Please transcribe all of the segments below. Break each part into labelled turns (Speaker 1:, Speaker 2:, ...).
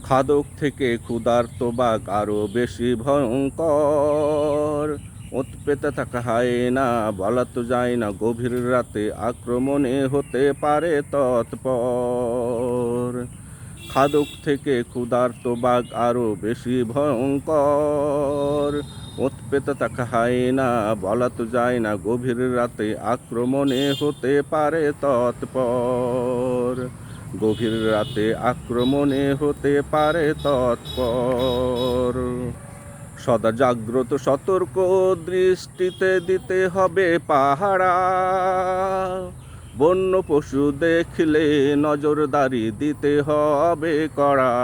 Speaker 1: খাদক থেকে ক্ষুধার্ত বাঘ আরো বেশি ভয়ঙ্কর। ওত পেতে থাকা হায়না, বলা তো যায় না, গভীর রাতে আক্রমণে হতে পারে তৎপর। খাদক থেকে ক্ষুধার্ত বাঘ আরো বেশি ভয়ঙ্কর। ওত পেতে থাকা হায়না, বলা তো যায় না, গভীর রাতে আক্রমণে হতে পারে তৎপর। গভীর রাতে আক্রমণে হতে পারে তৎপর। সদা জাগ্রত সতর্ক দৃষ্টিতে দিতে হবে পাহারা। বন্য পশু দেখলে নজরদারি দিতে হবে কড়া।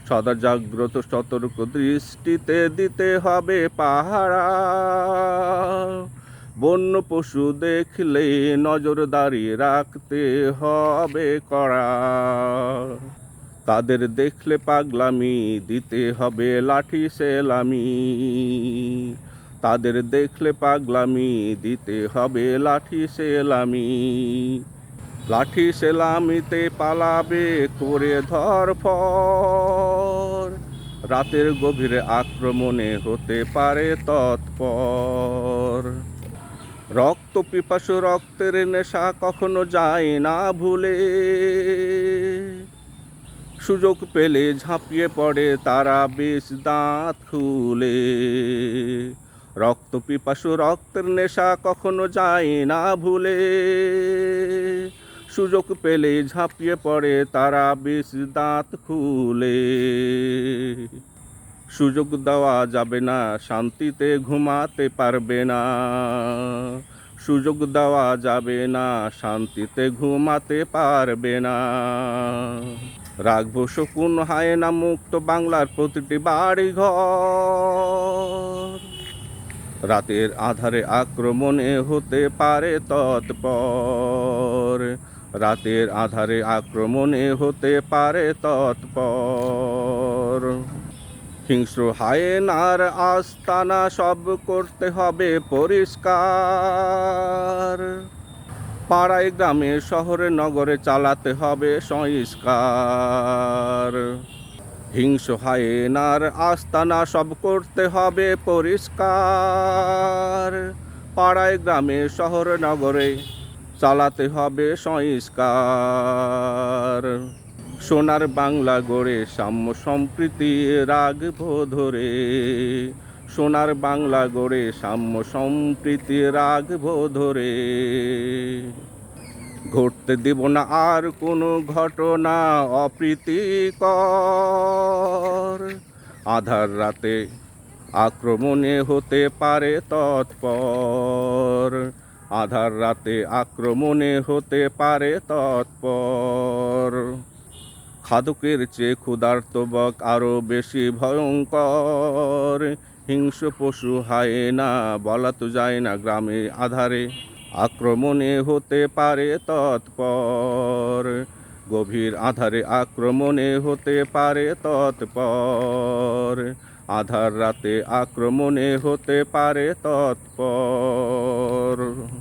Speaker 1: সদা জাগ্রত সতর্ক দৃষ্টিতে দিতে হবে পাহারা। বন্য পশু দেখলে নজরদারি রাখতে হবে কড়া। তাদের দেখলে পাগলামি দিতে হবে লাঠি সেলামি। তাদের দেখলে পাগলামি দিতে হবে লাঠি সেলামি। লাঠি সেলামিতে পালাবে করে ধরফর। রাতের গভীরে আক্রমণে হতে পারে তৎপর। রক্ত পিপাসু রক্তের নেশা কখনো যায় না ভুলে। সুযোগ পেলে ঝাঁপিয়ে পড়ে তারা বিষ দাঁত খুলে। রক্ত পিপাসু রক্তের নেশা কখনো যায় না ভুলে। সুযোগ পেলে ঝাঁপিয়ে পড়ে তারা বিষ দাঁত খুলে। সুযোগ দেওয়া যাবে না, শান্তিতে ঘুমাতে পারবে না। সুযোগ দেওয়া যাবে না, শান্তিতে ঘুমাতে পারবে না। রাখবো শকুন হায়না মুক্ত বাংলার প্রতিটি বাড়ি ঘর। রাতের আধারে আক্রমণে হতে পারে তৎপর। রাতের আধারে আক্রমণে হতে পারে তৎপর। হিংস্র হায়েনার আস্তানা সব করতে হবে পরিষ্কার। পাড়ায় গ্রামে শহরে নগরে চালাতে হবে সংস্কার। হিংস্র হায়েনার আস্তানা সব করতে হবে পরিষ্কার। পাড়ায় গ্রামে শহরে নগরে চালাতে হবে সংস্কার। সোনার বাংলা গড়ে সাম্য সম্প্রীতি রাখবো ধরে। সোনার বাংলা গড়ে সাম্য সম্প্রীতি রাখবো ধরে। ঘটতে দেব না আর কোনো ঘটনা অপ্রীতিকর। আধার রাতে আক্রমণে হতে পারে তৎপর। আধার রাতে আক্রমণে হতে পারে তৎপর। খাদকের চেয়ে ক্ষুধার্ত বক আরো বেশি ভয়ঙ্কর। হিংস্র পশু হায়না, বলা তো যায় না, গ্রামে আধারে আক্রমণে হতে পারে তৎপর। গভীর আধারে আক্রমণে হতে পারে তৎপর। আধার রাতে আক্রমণে হতে পারে তৎপর।